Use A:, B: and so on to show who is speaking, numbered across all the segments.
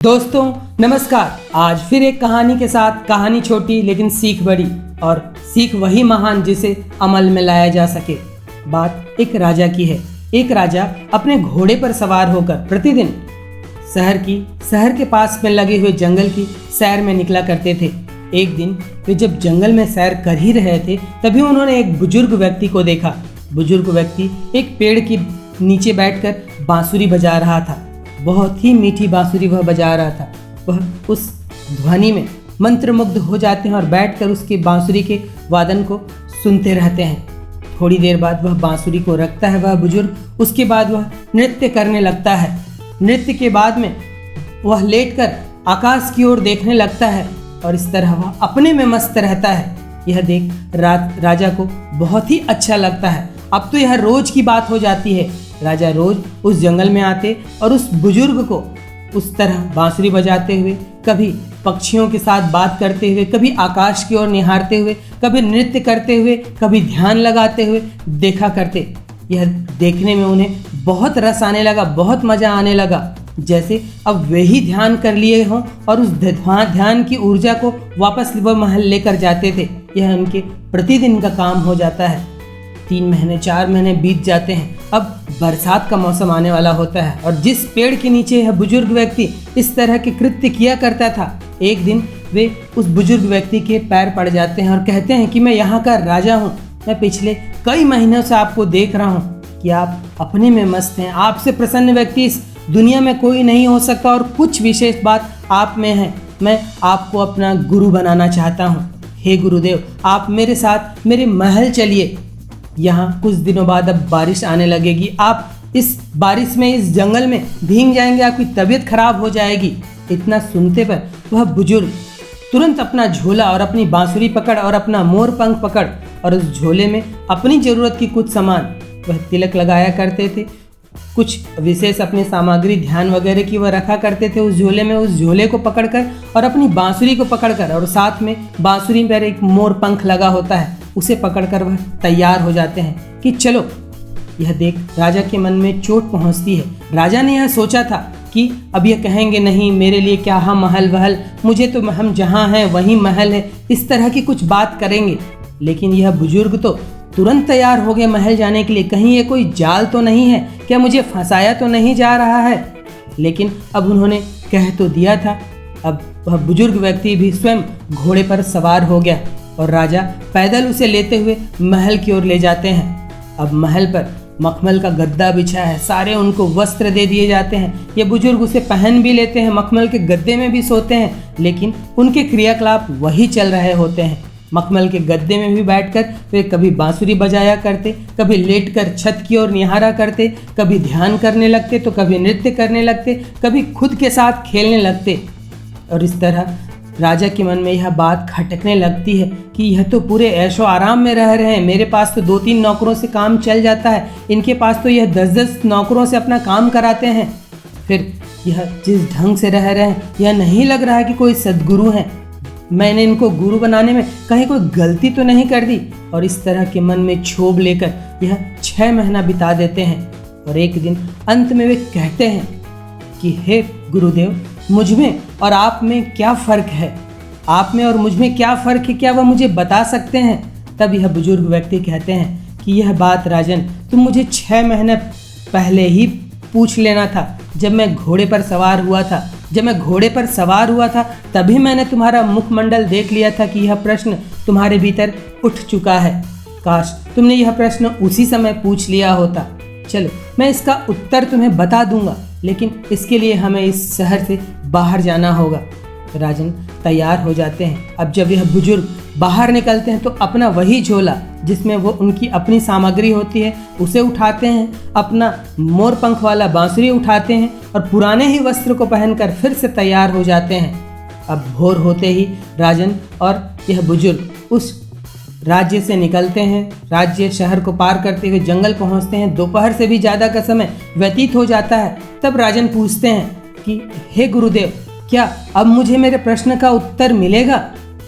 A: दोस्तों नमस्कार। आज फिर एक कहानी के साथ, कहानी छोटी लेकिन सीख बड़ी, और सीख वही महान जिसे अमल में लाया जा सके। बात एक राजा की है। एक राजा अपने घोड़े पर सवार होकर प्रतिदिन शहर के पास में लगे हुए जंगल की सैर में निकला करते थे। एक दिन वे जब जंगल में सैर कर ही रहे थे, तभी उन्होंने एक बुजुर्ग व्यक्ति को देखा। बुजुर्ग व्यक्ति एक पेड़ के नीचे बैठकर बांसुरी बजा रहा था। बहुत ही मीठी बांसुरी वह बजा रहा था। वह उस ध्वनि में मंत्रमुग्ध हो जाते हैं और बैठकर उसके बांसुरी के वादन को सुनते रहते हैं। थोड़ी देर बाद वह बांसुरी को रखता है वह बुजुर्ग। उसके बाद वह नृत्य करने लगता है। नृत्य के बाद में वह लेटकर आकाश की ओर देखने लगता है और इस तरह वह अपने में मस्त रहता है। यह देख राजा को बहुत ही अच्छा लगता है। अब तो यह रोज की बात हो जाती है। राजा रोज उस जंगल में आते और उस बुजुर्ग को उस तरह बांसुरी बजाते हुए, कभी पक्षियों के साथ बात करते हुए, कभी आकाश की ओर निहारते हुए, कभी नृत्य करते हुए, कभी ध्यान लगाते हुए देखा करते। यह देखने में उन्हें बहुत रस आने लगा, बहुत मजा आने लगा, जैसे अब वे ही ध्यान कर लिए हों और उस ध्यान की ऊर्जा को वापस वह महल लेकर जाते थे। यह उनके प्रतिदिन का काम हो जाता है। 3 महीने 4 महीने बीत जाते हैं। अब बरसात का मौसम आने वाला होता है और जिस पेड़ के नीचे यह बुजुर्ग व्यक्ति इस तरह के कृत्य किया करता था, एक दिन वे उस बुजुर्ग व्यक्ति के पैर पड़ जाते हैं और कहते हैं कि मैं यहाँ का राजा हूँ। मैं पिछले कई महीनों से आपको देख रहा हूँ कि आप अपने में मस्त हैं। आपसे प्रसन्न व्यक्ति इस दुनिया में कोई नहीं हो सकता और कुछ विशेष बात आप में है। मैं आपको अपना गुरु बनाना चाहता हूँ। हे गुरुदेव, आप मेरे साथ मेरे महल चलिए। यहाँ कुछ दिनों बाद अब बारिश आने लगेगी। आप इस बारिश में इस जंगल में भीग जाएंगे, आपकी तबीयत खराब हो जाएगी। इतना सुनते पर वह बुजुर्ग तुरंत अपना झोला और अपनी बांसुरी पकड़ और अपना मोर पंख पकड़ और उस झोले में अपनी ज़रूरत की कुछ सामान, वह तिलक लगाया करते थे, कुछ विशेष अपनी सामग्री ध्यान वगैरह की वह रखा करते थे उस झोले में। उस झोले को पकड़कर और अपनी बांसुरी को पकड़कर, और साथ में बांसुरी पर एक मोर पंख लगा होता है, उसे पकड़कर वह तैयार हो जाते हैं कि चलो। यह देख राजा के मन में चोट पहुंचती है। राजा ने यह सोचा था कि अब यह कहेंगे नहीं मेरे लिए क्या महल वहल, मुझे तो हम जहाँ हैं वहीं महल है, इस तरह की कुछ बात करेंगे। लेकिन यह बुजुर्ग तो तुरंत तैयार हो गए महल जाने के लिए। कहीं ये कोई जाल तो नहीं है, क्या मुझे फंसाया तो नहीं जा रहा है। लेकिन अब उन्होंने कह तो दिया था। अब वह बुजुर्ग व्यक्ति भी स्वयं घोड़े पर सवार हो गया और राजा पैदल उसे लेते हुए महल की ओर ले जाते हैं। अब महल पर मखमल का गद्दा बिछा है, सारे उनको वस्त्र दे दिए जाते हैं। ये बुजुर्ग उसे पहन भी लेते हैं, मखमल के गद्दे में भी सोते हैं, लेकिन उनके क्रियाकलाप वही चल रहे होते हैं। मखमल के गद्दे में भी बैठकर वे कभी बांसुरी बजाया करते, कभी लेटकर छत की ओर निहारा करते, कभी ध्यान करने लगते तो कभी नृत्य करने लगते, कभी खुद के साथ खेलने लगते। और इस तरह राजा के मन में यह बात खटकने लगती है कि यह तो पूरे ऐशो आराम में रह रहे हैं। मेरे पास तो 2-3 नौकरों से काम चल जाता है, इनके पास तो यह 10-10 नौकरों से अपना काम कराते हैं। फिर यह जिस ढंग से रह रहे हैं, यह नहीं लग रहा है कि कोई सद्गुरु हैं। मैंने इनको गुरु बनाने में कहीं कोई गलती तो नहीं कर दी। और इस तरह के मन में क्षोभ लेकर यह 6 महीना बिता देते हैं। और एक दिन अंत में वे कहते हैं कि हे गुरुदेव, मुझ में और आप में क्या फ़र्क है? आप में और मुझ में क्या फ़र्क है, क्या वह मुझे बता सकते हैं? तब यह बुजुर्ग व्यक्ति कहते हैं कि यह बात राजन, तुम मुझे 6 महीने पहले ही पूछ लेना था। जब मैं घोड़े पर सवार हुआ था तभी मैंने तुम्हारा मुखमंडल देख लिया था कि यह प्रश्न तुम्हारे भीतर उठ चुका है। काश तुमने यह प्रश्न उसी समय पूछ लिया होता। चलो मैं इसका उत्तर तुम्हें बता दूंगा, लेकिन इसके लिए हमें इस शहर से बाहर जाना होगा। राजन तैयार हो जाते हैं। अब जब यह बुजुर्ग बाहर निकलते हैं तो अपना वही झोला जिसमें वो उनकी अपनी सामग्री होती है उसे उठाते हैं, अपना मोर पंख वाला बांसुरी उठाते हैं और पुराने ही वस्त्र को पहनकर फिर से तैयार हो जाते हैं। अब भोर होते ही राजन और यह बुजुर्ग उस राज्य से निकलते हैं। राज्य शहर को पार करते हुए जंगल पहुंचते हैं। दोपहर से भी ज़्यादा का समय व्यतीत हो जाता है। तब राजन पूछते हैं कि हे गुरुदेव, क्या अब मुझे मेरे प्रश्न का उत्तर मिलेगा?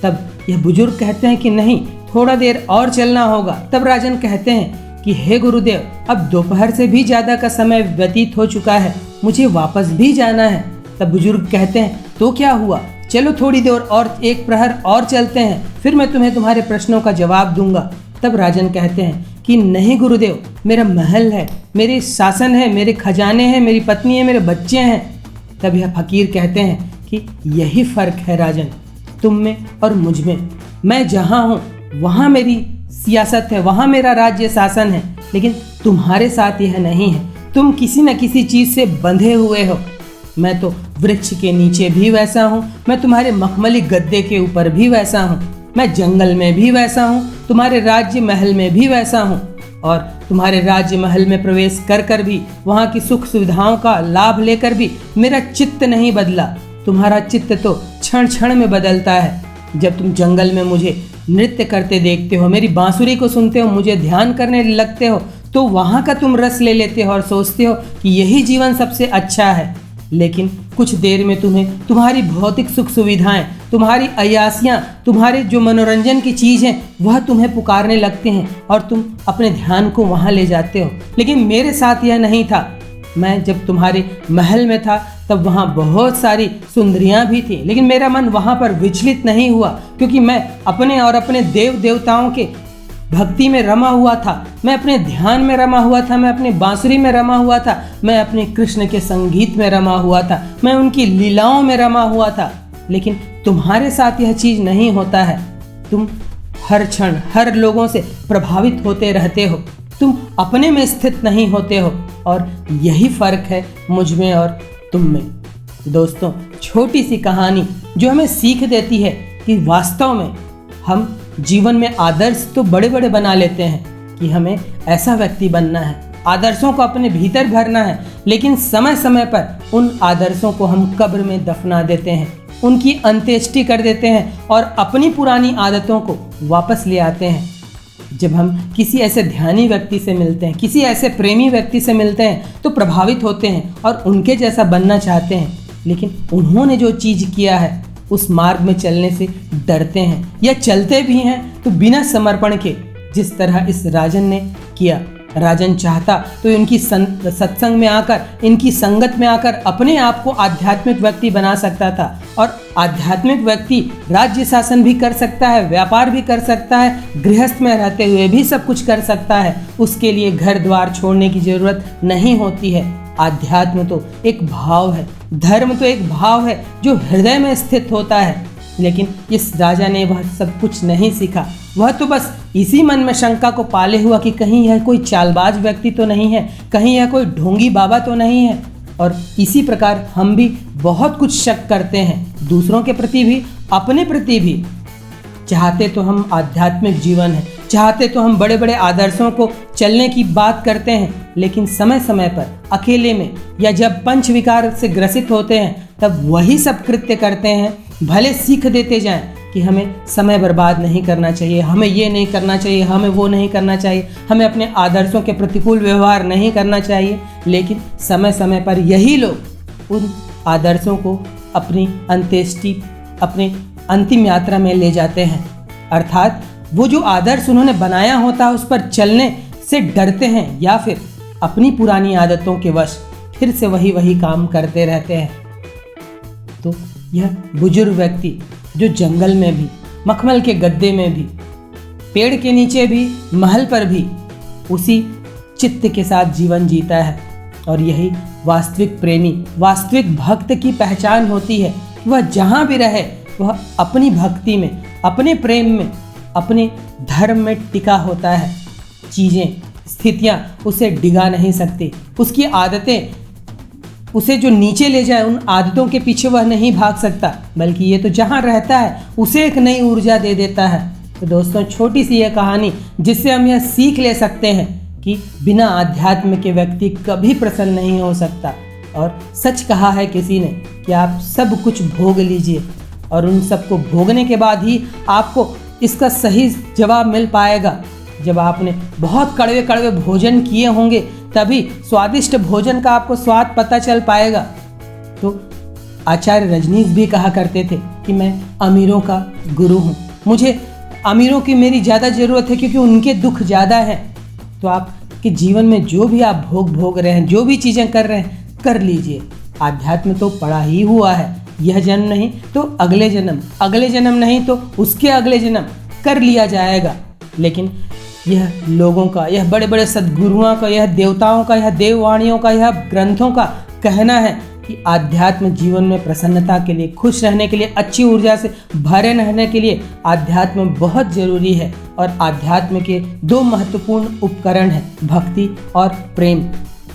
A: तब यह बुजुर्ग कहते हैं कि नहीं, थोड़ा देर और चलना होगा। तब राजन कहते हैं कि हे गुरुदेव, अब दोपहर से भी ज्यादा का समय व्यतीत हो चुका है, मुझे वापस भी जाना है। तब बुजुर्ग कहते हैं तो क्या हुआ, चलो थोड़ी देर और एक प्रहर और चलते हैं, फिर मैं तुम्हें तुम्हारे प्रश्नों का जवाब दूंगा। तब राजन कहते हैं कि नहीं गुरुदेव, मेरा महल है, मेरे शासन है, मेरे खजाने हैं, मेरी पत्नी है, मेरे बच्चे हैं। तब यह फकीर कहते हैं कि यही फर्क है राजन, तुम में और मुझ में। मैं जहाँ हूँ वहाँ मेरी सियासत है, वहाँ मेरा राज्य शासन है, लेकिन तुम्हारे साथ यह नहीं है। तुम किसी न किसी चीज़ से बंधे हुए हो। मैं तो वृक्ष के नीचे भी वैसा हूँ, मैं तुम्हारे मखमली गद्दे के ऊपर भी वैसा हूँ, मैं जंगल में भी वैसा हूँ, तुम्हारे राज्य महल में भी वैसा हूँ। और तुम्हारे राज्य महल में प्रवेश कर कर भी, वहाँ की सुख सुविधाओं का लाभ लेकर भी मेरा चित्त नहीं बदला। तुम्हारा चित्त तो क्षण क्षण में बदलता है। जब तुम जंगल में मुझे नृत्य करते देखते हो, मेरी बांसुरी को सुनते हो, मुझे ध्यान करने लगते हो, तो वहाँ का तुम रस ले लेते हो और सोचते हो कि यही जीवन सबसे अच्छा है। लेकिन कुछ देर में तुम्हें तुम्हारी भौतिक सुख सुविधाएं, तुम्हारी अय्यासियाँ, तुम्हारे जो मनोरंजन की चीज़ हैं, वह तुम्हें पुकारने लगते हैं और तुम अपने ध्यान को वहाँ ले जाते हो। लेकिन मेरे साथ यह नहीं था। मैं जब तुम्हारे महल में था तब वहाँ बहुत सारी सुंदरियाँ भी थी, लेकिन मेरा मन वहाँ पर विचलित नहीं हुआ, क्योंकि मैं अपने और अपने देव देवताओं के भक्ति में रमा हुआ था, मैं अपने ध्यान में रमा हुआ था, मैं अपने बांसुरी में रमा हुआ था, मैं अपने कृष्ण के संगीत में रमा हुआ था, मैं उनकी लीलाओं में रमा हुआ था। लेकिन तुम्हारे साथ यह चीज़ नहीं होता है। तुम हर क्षण हर लोगों से प्रभावित होते रहते हो, तुम अपने में स्थित नहीं होते हो, और यही फर्क है मुझ में और तुम में। दोस्तों, छोटी सी कहानी जो हमें सीख देती है कि वास्तव में हम जीवन में आदर्श तो बड़े बड़े बना लेते हैं कि हमें ऐसा व्यक्ति बनना है, आदर्शों को अपने भीतर भरना है, लेकिन समय समय पर उन आदर्शों को हम कब्र में दफना देते हैं, उनकी अंत्येष्टि कर देते हैं और अपनी पुरानी आदतों को वापस ले आते हैं। जब हम किसी ऐसे ध्यानी व्यक्ति से मिलते हैं, किसी ऐसे प्रेमी व्यक्ति से मिलते हैं, तो प्रभावित होते हैं और उनके जैसा बनना चाहते हैं, लेकिन उन्होंने जो चीज़ किया है उस मार्ग में चलने से डरते हैं, या चलते भी हैं तो बिना समर्पण के, जिस तरह इस राजन ने किया। राजन चाहता तो इनकी सत्संग में आकर, इनकी संगत में आकर अपने आप को आध्यात्मिक व्यक्ति बना सकता था, और आध्यात्मिक व्यक्ति राज्य शासन भी कर सकता है, व्यापार भी कर सकता है, गृहस्थ में रहते हुए भी सब कुछ कर सकता है। उसके लिए घर द्वार छोड़ने की जरूरत नहीं होती है। आध्यात्म तो एक भाव है, धर्म तो एक भाव है जो हृदय में स्थित होता है। लेकिन इस राजा ने वह सब कुछ नहीं सीखा। वह तो बस इसी मन में शंका को पाले हुआ कि कहीं यह कोई चालबाज व्यक्ति तो नहीं है, कहीं यह कोई ढोंगी बाबा तो नहीं है। और इसी प्रकार हम भी बहुत कुछ शक करते हैं, दूसरों के प्रति भी, अपने प्रति भी। चाहते तो हम आध्यात्मिक जीवन है, चाहते तो हम बड़े बड़े आदर्शों को चलने की बात करते हैं, लेकिन समय समय पर अकेले में या जब पंच विकार से ग्रसित होते हैं तब वही सब कृत्य करते हैं। भले सीख देते जाएं कि हमें समय बर्बाद नहीं करना चाहिए, हमें ये नहीं करना चाहिए, हमें वो नहीं करना चाहिए, हमें अपने आदर्शों के प्रतिकूल व्यवहार नहीं करना चाहिए, लेकिन समय समय पर यही लोग उन आदर्शों को अपनी अंत्येष्टि, अपने अंतिम यात्रा में ले जाते हैं। अर्थात वो जो आदर्श उन्होंने बनाया होता है उस पर चलने से डरते हैं, या फिर अपनी पुरानी आदतों के वश फिर से वही काम करते रहते हैं। तो यह बुजुर्ग व्यक्ति जो जंगल में भी, मखमल के गद्दे में भी, पेड़ के नीचे भी, महल पर भी उसी चित्त के साथ जीवन जीता है। और यही वास्तविक प्रेमी, वास्तविक भक्त की पहचान होती है। वह जहाँ भी रहे वह अपनी भक्ति में, अपने प्रेम में, अपने धर्म में टिका होता है। चीज़ें, स्थितियाँ उसे डिगा नहीं सकती, उसकी आदतें उसे जो नीचे ले जाए उन आदतों के पीछे वह नहीं भाग सकता, बल्कि ये तो जहाँ रहता है उसे एक नई ऊर्जा दे देता है। तो दोस्तों, छोटी सी यह कहानी जिससे हम यह सीख ले सकते हैं कि बिना आध्यात्म के व्यक्ति कभी प्रसन्न नहीं हो सकता। और सच कहा है किसी ने कि आप सब कुछ भोग लीजिए, और उन सबको भोगने के बाद ही आपको इसका सही जवाब मिल पाएगा। जब आपने बहुत कड़वे कड़वे भोजन किए होंगे तभी स्वादिष्ट भोजन का आपको स्वाद पता चल पाएगा। तो आचार्य रजनीश भी कहा करते थे कि मैं अमीरों का गुरु हूँ, मुझे अमीरों की मेरी ज़्यादा ज़रूरत है क्योंकि उनके दुख ज़्यादा हैं। तो आपके जीवन में जो भी आप भोग रहे हैं, जो भी चीज़ें कर रहे हैं, कर लीजिए। आध्यात्म तो पड़ा ही हुआ है, यह जन्म नहीं तो अगले जन्म, अगले जन्म नहीं तो उसके अगले जन्म कर लिया जाएगा। लेकिन यह लोगों का, यह बड़े बड़े सद्गुरुओं का, यह देवताओं का, यह देववाणियों का, यह ग्रंथों का कहना है कि आध्यात्म जीवन में प्रसन्नता के लिए, खुश रहने के लिए, अच्छी ऊर्जा से भरे रहने के लिए आध्यात्म बहुत ज़रूरी है। और आध्यात्म के दो महत्वपूर्ण उपकरण हैं, भक्ति और प्रेम।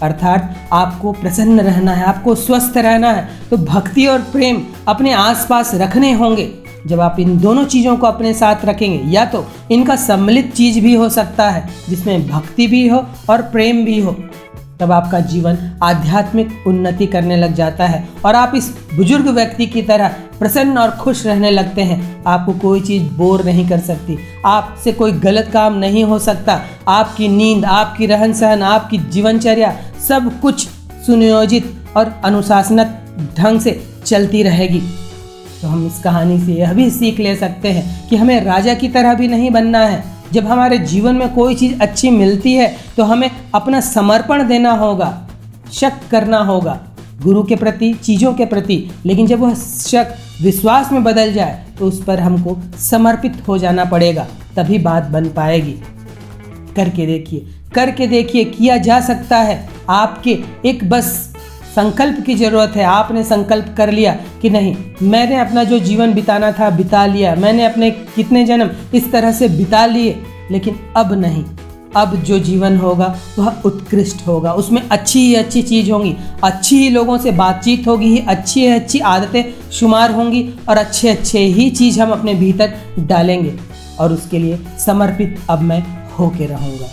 A: अर्थात आपको प्रसन्न रहना है, आपको स्वस्थ रहना है तो भक्ति और प्रेम अपने आसपास रखने होंगे। जब आप इन दोनों चीज़ों को अपने साथ रखेंगे, या तो इनका सम्मिलित चीज़ भी हो सकता है जिसमें भक्ति भी हो और प्रेम भी हो, तब आपका जीवन आध्यात्मिक उन्नति करने लग जाता है और आप इस बुजुर्ग व्यक्ति की तरह प्रसन्न और खुश रहने लगते हैं। आपको कोई चीज़ बोर नहीं कर सकती, आपसे कोई गलत काम नहीं हो सकता। आपकी नींद, आपकी रहन सहन, आपकी जीवनचर्या सब कुछ सुनियोजित और अनुशासनित ढंग से चलती रहेगी। तो हम इस कहानी से यह भी सीख ले सकते हैं कि हमें राजा की तरह भी नहीं बनना है। जब हमारे जीवन में कोई चीज़ अच्छी मिलती है तो हमें अपना समर्पण देना होगा, शक करना होगा गुरु के प्रति, चीज़ों के प्रति। लेकिन जब वह शक विश्वास में बदल जाए तो उस पर हमको समर्पित हो जाना पड़ेगा, तभी बात बन पाएगी। करके देखिए, करके देखिए, किया जा सकता है। आपके एक बस संकल्प की ज़रूरत है। आपने संकल्प कर लिया कि नहीं, मैंने अपना जो जीवन बिताना था बिता लिया, मैंने अपने कितने जन्म इस तरह से बिता लिए, लेकिन अब नहीं, अब जो जीवन होगा वह उत्कृष्ट होगा, उसमें अच्छी ही अच्छी चीज़ होंगी, अच्छी ही लोगों से बातचीत होगी, अच्छी अच्छी आदतें शुमार होंगी और अच्छे अच्छे ही चीज़ हम अपने भीतर डालेंगे और उसके लिए समर्पित अब मैं होके रहूँगा।